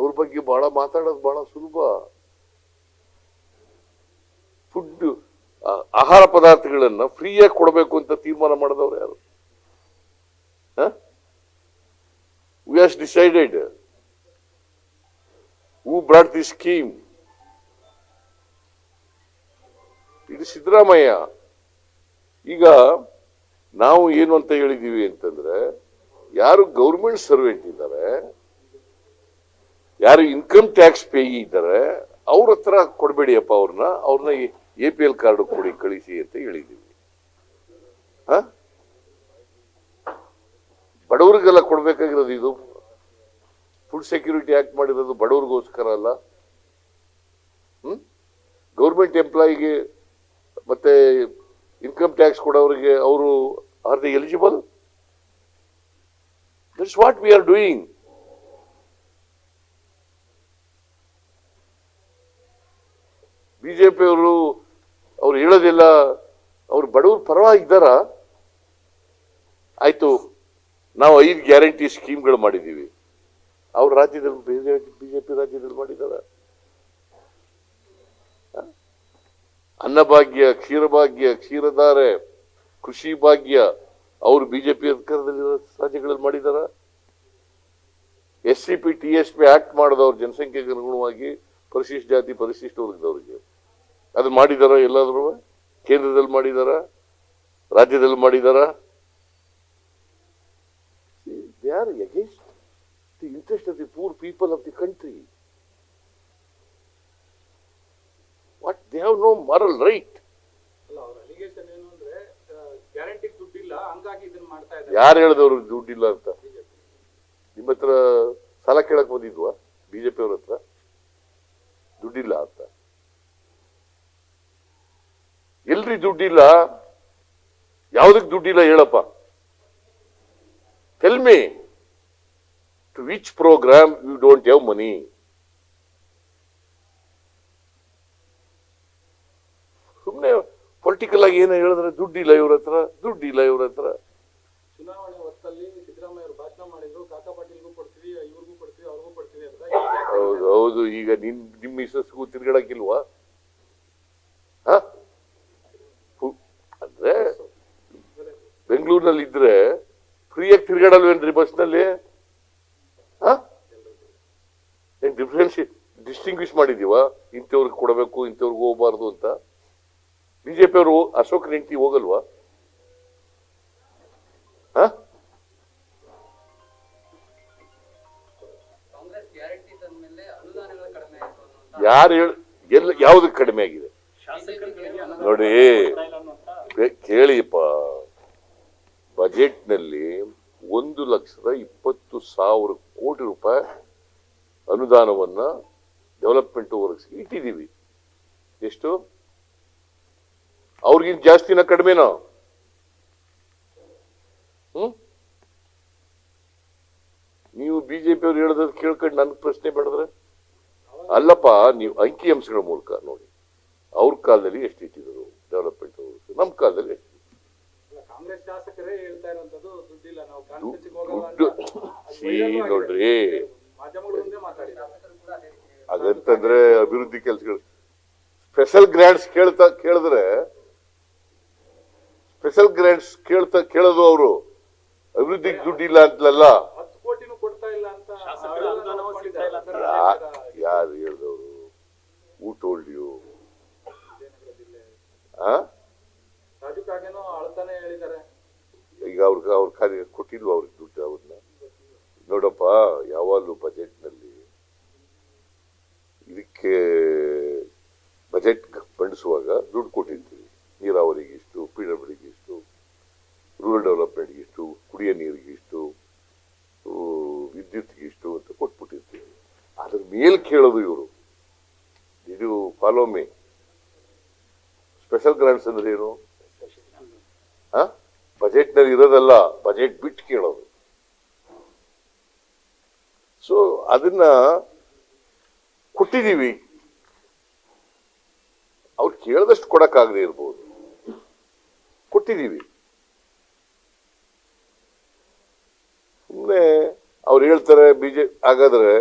ಅವ್ರ ಬಗ್ಗೆ ಬಹಳ ಮಾತಾಡೋದು ಬಹಳ ಸುಲಭ. ಫುಡ್ ಆಹಾರ ಪದಾರ್ಥಗಳನ್ನ ಫ್ರೀಯಾಗಿ ಕೊಡಬೇಕು ಅಂತ ತೀರ್ಮಾನ ಮಾಡಿದವರು ಯಾರು? Who has decided? Who brought this scheme? ಇದು ಸಿದ್ದರಾಮಯ್ಯ. ಈಗ ನಾವು ಏನು ಅಂತ ಹೇಳಿದೀವಿ ಅಂತಂದ್ರೆ, ಯಾರು ಗೌರ್ಮೆಂಟ್ ಸರ್ವೆಂಟ್ ಇದ್ದಾರೆ, ಯಾರು ಇನ್ಕಮ್ ಟ್ಯಾಕ್ಸ್ ಪೇಯಿ ಇದ್ದಾರೆ, ಅವ್ರ ಹತ್ರ ಕೊಡಬೇಡಿಯಪ್ಪ, ಅವ್ರನ್ನ APL ಕಾರ್ಡ್ ಕೊಡಿ, ಕಳಿಸಿ ಅಂತ ಹೇಳಿದೀವಿ. ಬಡವರಿಗೆಲ್ಲ ಕೊಡ್ಬೇಕಾಗಿರೋದು. ಇದು ಫುಡ್ ಸೆಕ್ಯೂರಿಟಿ ಆಕ್ಟ್ ಮಾಡಿರೋದು ಬಡವರಿಗೋಸ್ಕರ ಅಲ್ಲ. ಗೌರ್ಮೆಂಟ್ ಎಂಪ್ಲಾಯಿಗೆ ಮತ್ತೆ ಇನ್ಕಮ್ ಟ್ಯಾಕ್ಸ್ ಕೊಡೋರಿಗೆ ಅವರು are they eligible? That's what we are doing. BJP ಅವ್ರು ಹೇಳೋದಿಲ್ಲ, ಅವ್ರು ಬಡವ್ರ ಪರವಾಗಿದ್ದಾರ? ಆಯ್ತು, ನಾವು 5 ಗ್ಯಾರಂಟಿ ಸ್ಕೀಮ್ಗಳು ಮಾಡಿದೀವಿ. ಅವ್ರ ರಾಜ್ಯದಲ್ಲಿ ಬಿಜೆಪಿ ರಾಜ್ಯದಲ್ಲಿ ಮಾಡಿದಾರ? ಅನ್ನಭಾಗ್ಯ, ಕ್ಷೀರಭಾಗ್ಯ, ಕ್ಷೀರಧಾರೆ, ಕೃಷಿ ಭಾಗ್ಯ ಅವರು ಬಿಜೆಪಿ ಅಧಿಕಾರದಲ್ಲಿರೋ ರಾಜ್ಯಗಳಲ್ಲಿ ಮಾಡಿದಾರ? SCP TSP ಆಕ್ಟ್ ಮಾಡಿದವ್ರು ಜನಸಂಖ್ಯೆಗೆ ಅನುಗುಣವಾಗಿ ಪರಿಶಿಷ್ಟ ಜಾತಿ ಪರಿಶಿಷ್ಟ ವರ್ಗದವರಿಗೆ ಅದು ಮಾಡಿದಾರ? ಎಲ್ಲಾದ್ರೂ ಕೇಂದ್ರದಲ್ಲಿ ಮಾಡಿದಾರ? ರಾಜ್ಯದಲ್ಲಿ ಮಾಡಿದಾರ? They are against the interest of the poor people of the country. What? They have no moral right. ಯಾರು ಹೇಳಿದವರು ದುಡ್ಡಿಲ್ಲ ಅಂತ? ನಿಮ್ಮ ಹತ್ರ ಸಾಲ ಕೇಳಕ್ ಬಂದಿದ್ವಾ ಬಿಜೆಪಿ ಅವ್ರ ಹತ್ರ ದುಡ್ಡಿಲ್ಲ ಅಂತ? ಎಲ್ರಿ ದುಡ್ಡಿಲ್ಲ? ಯಾವ್ದಕ್ ದುಡ್ಡಿಲ್ಲ ಹೇಳಪ್ಪ? Tell me, to which program you don't have money? ಸುಮ್ಮನೆ ಪೊಲಿಟಿಕಲ್ ಆಗಿ ಏನೋ ಹೇಳಿದ್ರೆ ದುಡ್ಡಿಲ್ಲ ಇವ್ರ ಹತ್ರ, ದುಡ್ಡಿಲ್ಲ ಇವ್ರ ಹತ್ರ. ಚುನಾವಣೆ ಹೊತ್ತಲ್ಲಿ ಸಿದ್ದರಾಮಯ್ಯ ಅವರು ಭಾಷಣ ಮಾಡಿದ್ರು, ಕಾಕಾ ಪಾಟೀಲ್ಗೂ ಕೊಡ್ತೀವಿ, ಇವ್ರಿಗೂ ಕೊಡ್ತೀವಿ, ಅವ್ರಿಗೂ ಕೊಡ್ತೀವಿ ಅಂತ. ಹೌದು ಹೌದು. ಈಗ ನಿಮ್ಮ ಮಿಸಸ್ಗೂ ತಿರ್ಗಾಡಕ್ಕಿಲ್ವಾ? ಅಂದ್ರೆ ಬೆಂಗಳೂರಿನಲ್ಲಿ ಇದ್ರೆ ಫ್ರೀಯಾಗಿ ತಿರ್ಗಾಡಲ್ವೇನ್ರಿ ಬಸ್ನಲ್ಲಿ? ಡಿಸ್ಟಿಂಗ್ವಿಶ್ ಮಾಡಿದೀವ, ಇಂಥವ್ರಿಗೆ ಕೊಡಬೇಕು ಇಂಥವ್ರಿಗೆ ಹೋಗ್ಬಾರ್ದು ಅಂತ? ಬಿಜೆಪಿ ಅವರು ಅಶೋಕ್ ಹೆಂಡತಿ ಹೋಗಲ್ವಾ? ಯಾರು ಯಾವ್ದಕ್ಕೆ ಕಡಿಮೆ ಆಗಿದೆ ನೋಡಿ ಕೇಳಿಪ್ಪ. ಬಜೆಟ್ ನಲ್ಲಿ 1,20,000 ಕೋಟಿ ರೂಪಾಯಿ ಅನುದಾನವನ್ನ ಡೆವಲಪ್ಮೆಂಟ್ ವರ್ಕ್ಸ್ ಇಟ್ಟಿದ್ದೀವಿ. ಎಷ್ಟು? ಅವ್ರಿಗಿಂತ ಜಾಸ್ತಿನ ಕಡಿಮೆನಾ? ನೀವು ಬಿಜೆಪಿ ಅವ್ರು ಹೇಳೋದ್ ಕೇಳ್ಕೊಂಡು ನನ್ ಪ್ರಶ್ನೆ ಮಾಡಿದ್ರೆ ಅಲ್ಲಪ್ಪ, ನೀವು ಅಂಕಿ ಅಂಶಗಳ ಮೂಲಕ ನೋಡಿ. ಅವ್ರ ಕಾಲದಲ್ಲಿ ಎಷ್ಟು ಇಟ್ಟಿದ್ರು ಡೆವಲಪ್ಮೆಂಟ್ ವರ್ಕ್ಸ್, ನಮ್ಮ ಕಾಲದಲ್ಲಿ ಎಷ್ಟು? ಕಾಂಗ್ರೆಸ್ ಶಾಸಕರೇ ಹೇಳ್ತಾ ಇರೋದು ದುಡ್ಡಿಲ್ಲ, ನಾವು ನೋಡ್ರಿ, ಹಾಗಂತಂದ್ರೆ ಅಭಿವೃದ್ಧಿ ಕೆಲಸಗಳು ಸ್ಪೆಷಲ್ ಗ್ರಾಂಟ್ಸ್ ಕೇಳಿದ್ರೆ ಸ್ಪೆಷಲ್ ಗ್ರಾಂಟ್ಸ್ ಕೇಳೋದು ಅವರು ಅಭಿವೃದ್ಧಿಗೆ ದುಡ್ಡಿಲ್ಲ ಅಂತಲಲ್ಲ. 10 ಕೋಟಿನೂ ಕೊಡ್ತಾ ಇಲ್ಲ ಅಂತ ಯಾರು ಹೇಳಿದವರು? Who told you? ರಾಜು ಕಾಗೇನೋ ಅಳ್ತಾನೆ ಹೇಳಿದ್ದಾರೆ. ಈಗ ಅವ್ರ ಕಾರ್ಯ ಕೊಟ್ಟಿಲ್ವ ಅವ್ರಿಗೆ ದುಡ್ಡು? ಅವ್ರನ್ನ ನೋಡಪ್ಪ, ಯಾವಾಗಲೂ ಬಜೆಟ್ ನಲ್ಲಿ ಇದಕ್ಕೆ ಬಜೆಟ್ ಮಂಡಿಸುವಾಗ ದುಡ್ಡು ಕೊಟ್ಟಿರ್ತೀವಿ. ನೀರಾವರಿಗೆ ಇಷ್ಟು, PWDಗೆ ಇಷ್ಟು, ರೂರಲ್ ಡೆವಲಪ್ಮೆಂಟ್ಗೆ ಇಷ್ಟು, ಕುಡಿಯೋ ನೀರಿಗೆ ಇಷ್ಟು, ವಿದ್ಯುತ್ಗೆ ಇಷ್ಟು ಅಂತ ಕೊಟ್ಬಿಟ್ಟಿರ್ತೀವಿ. ಅದ್ರ ಮೇಲ್ ಕೇಳೋದು ಇವರು. ಇದು ಫಾಲೋ ಮೇ. ಸ್ಪೆಷಲ್ ಗ್ರಾಂಟ್ಸ್ ಅಂದ್ರೆ ಏನು? ಬಜೆಟ್ ನಲ್ಲಿ ಇರೋದಲ್ಲ, ಬಜೆಟ್ ಬಿಟ್ಟು ಕೇಳೋದು. ಸೊ ಅದನ್ನ ಕೊಟ್ಟಿದ್ದೀವಿ. ಅವ್ರು ಕೇಳದಷ್ಟು ಕೊಡಕ್ಕಾಗದೆ ಇರ್ಬೋದು, ಕೊಟ್ಟಿದ್ದೀವಿ. ಸುಮ್ಮನೆ ಅವ್ರು ಹೇಳ್ತಾರೆ ಹಾಗಾದ್ರೆ